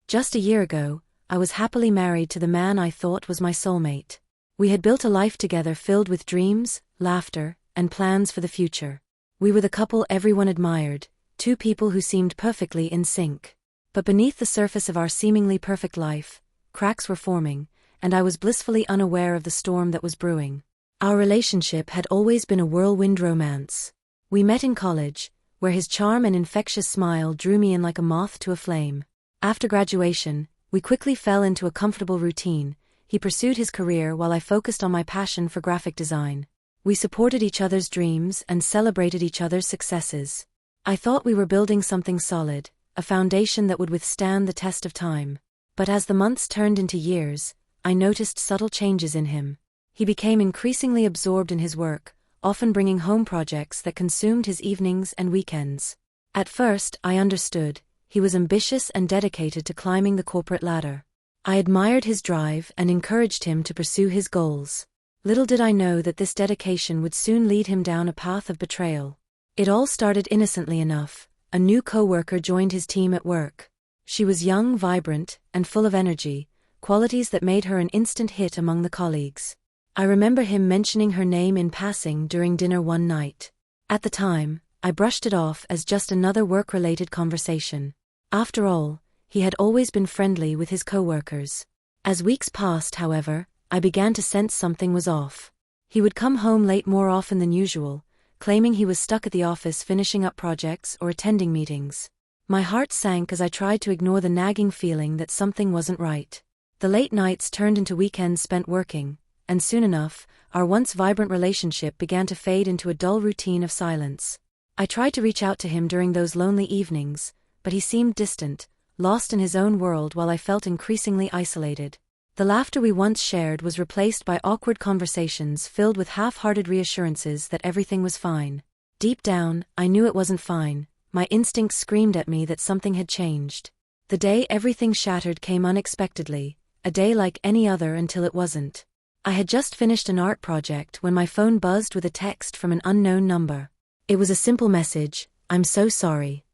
Just a year ago, I was happily married to the man I thought was my soulmate. We had built a life together filled with dreams, laughter, and plans for the future. We were the couple everyone admired, two people who seemed perfectly in sync. But beneath the surface of our seemingly perfect life, cracks were forming, and I was blissfully unaware of the storm that was brewing. Our relationship had always been a whirlwind romance. We met in college, where his charm and infectious smile drew me in like a moth to a flame. After graduation, we quickly fell into a comfortable routine. He pursued his career while I focused on my passion for graphic design. We supported each other's dreams and celebrated each other's successes. I thought we were building something solid, a foundation that would withstand the test of time. But as the months turned into years, I noticed subtle changes in him. He became increasingly absorbed in his work, often bringing home projects that consumed his evenings and weekends. At first, I understood. He was ambitious and dedicated to climbing the corporate ladder. I admired his drive and encouraged him to pursue his goals. Little did I know that this dedication would soon lead him down a path of betrayal. It all started innocently enough. A new coworker joined his team at work. She was young, vibrant, and full of energy, qualities that made her an instant hit among the colleagues. I remember him mentioning her name in passing during dinner one night. At the time, I brushed it off as just another work-related conversation. After all, he had always been friendly with his coworkers. As weeks passed, however, I began to sense something was off. He would come home late more often than usual, claiming he was stuck at the office finishing up projects or attending meetings. My heart sank as I tried to ignore the nagging feeling that something wasn't right. The late nights turned into weekends spent working, and soon enough, our once vibrant relationship began to fade into a dull routine of silence. I tried to reach out to him during those lonely evenings, but he seemed distant, lost in his own world while I felt increasingly isolated. The laughter we once shared was replaced by awkward conversations filled with half-hearted reassurances that everything was fine. Deep down, I knew it wasn't fine. My instincts screamed at me that something had changed. The day everything shattered came unexpectedly, a day like any other until it wasn't. I had just finished an art project when my phone buzzed with a text from an unknown number. It was a simple message, "I'm so sorry."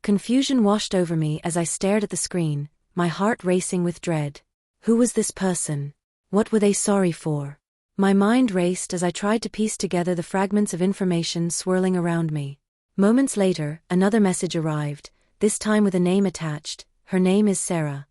Confusion washed over me as I stared at the screen, my heart racing with dread. Who was this person? What were they sorry for? My mind raced as I tried to piece together the fragments of information swirling around me. Moments later, another message arrived, this time with a name attached. Her name is Sarah.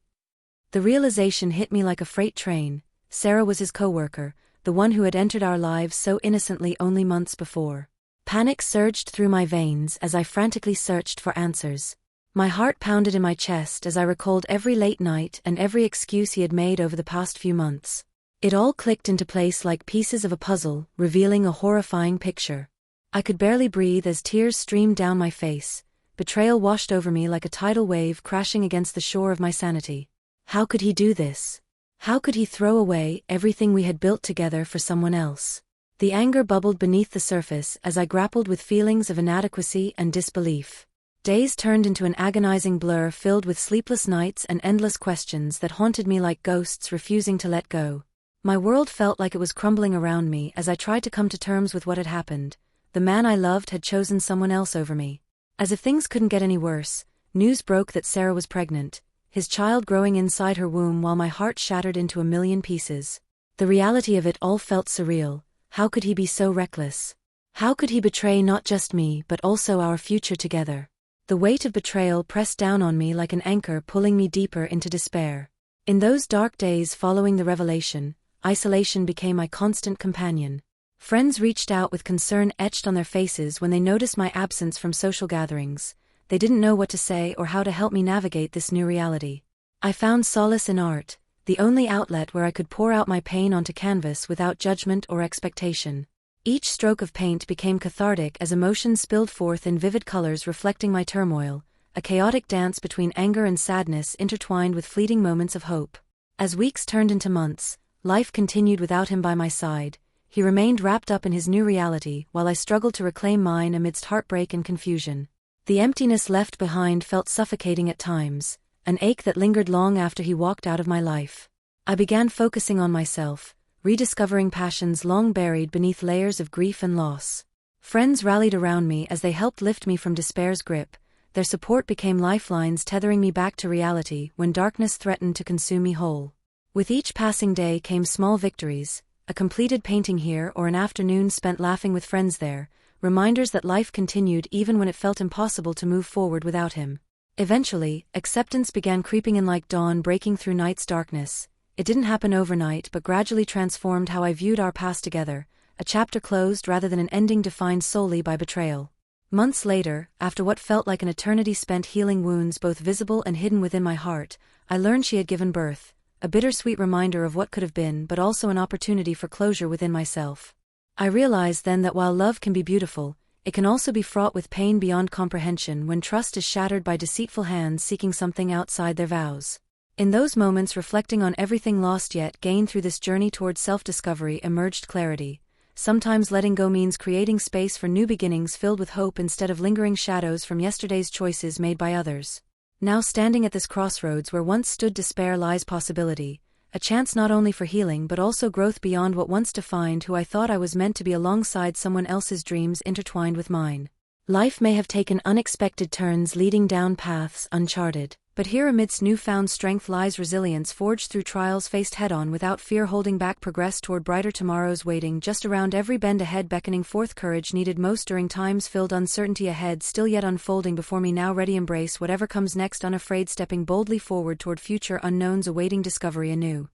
The realization hit me like a freight train. Sarah was his coworker, the one who had entered our lives so innocently only months before. Panic surged through my veins as I frantically searched for answers. My heart pounded in my chest as I recalled every late night and every excuse he had made over the past few months. It all clicked into place like pieces of a puzzle, revealing a horrifying picture. I could barely breathe as tears streamed down my face. Betrayal washed over me like a tidal wave crashing against the shore of my sanity. How could he do this? How could he throw away everything we had built together for someone else? The anger bubbled beneath the surface as I grappled with feelings of inadequacy and disbelief. Days turned into an agonizing blur filled with sleepless nights and endless questions that haunted me like ghosts refusing to let go. My world felt like it was crumbling around me as I tried to come to terms with what had happened. The man I loved had chosen someone else over me. As if things couldn't get any worse, news broke that Sarah was pregnant, his child growing inside her womb while my heart shattered into a million pieces. The reality of it all felt surreal. How could he be so reckless? How could he betray not just me but also our future together? The weight of betrayal pressed down on me like an anchor pulling me deeper into despair. In those dark days following the revelation, isolation became my constant companion. Friends reached out with concern etched on their faces when they noticed my absence from social gatherings. They didn't know what to say or how to help me navigate this new reality. I found solace in art, the only outlet where I could pour out my pain onto canvas without judgment or expectation. Each stroke of paint became cathartic as emotions spilled forth in vivid colors reflecting my turmoil, a chaotic dance between anger and sadness intertwined with fleeting moments of hope. As weeks turned into months, life continued without him by my side. He remained wrapped up in his new reality while I struggled to reclaim mine amidst heartbreak and confusion. The emptiness left behind felt suffocating at times, an ache that lingered long after he walked out of my life. I began focusing on myself, rediscovering passions long buried beneath layers of grief and loss. Friends rallied around me as they helped lift me from despair's grip, Their support became lifelines tethering me back to reality when darkness threatened to consume me whole. With each passing day came small victories, a completed painting here or an afternoon spent laughing with friends there, reminders that life continued even when it felt impossible to move forward without him. Eventually, acceptance began creeping in like dawn breaking through night's darkness. It didn't happen overnight but gradually transformed how I viewed our past together, a chapter closed rather than an ending defined solely by betrayal. Months later, after what felt like an eternity spent healing wounds both visible and hidden within my heart, I learned she had given birth, a bittersweet reminder of what could have been but also an opportunity for closure within myself. I realized then that while love can be beautiful, it can also be fraught with pain beyond comprehension when trust is shattered by deceitful hands seeking something outside their vows. In those moments, reflecting on everything lost yet gained through this journey towards self-discovery emerged clarity. Sometimes letting go means creating space for new beginnings filled with hope instead of lingering shadows from yesterday's choices made by others. Now standing at this crossroads where once stood despair lies possibility, a chance not only for healing but also growth beyond what once defined who I thought I was meant to be alongside someone else's dreams intertwined with mine. Life may have taken unexpected turns leading down paths uncharted, but here amidst newfound strength lies resilience forged through trials faced head-on without fear holding back progress toward brighter tomorrows waiting just around every bend ahead beckoning forth courage needed most during times filled uncertainty ahead still yet unfolding before me now ready embrace whatever comes next unafraid stepping boldly forward toward future unknowns awaiting discovery anew.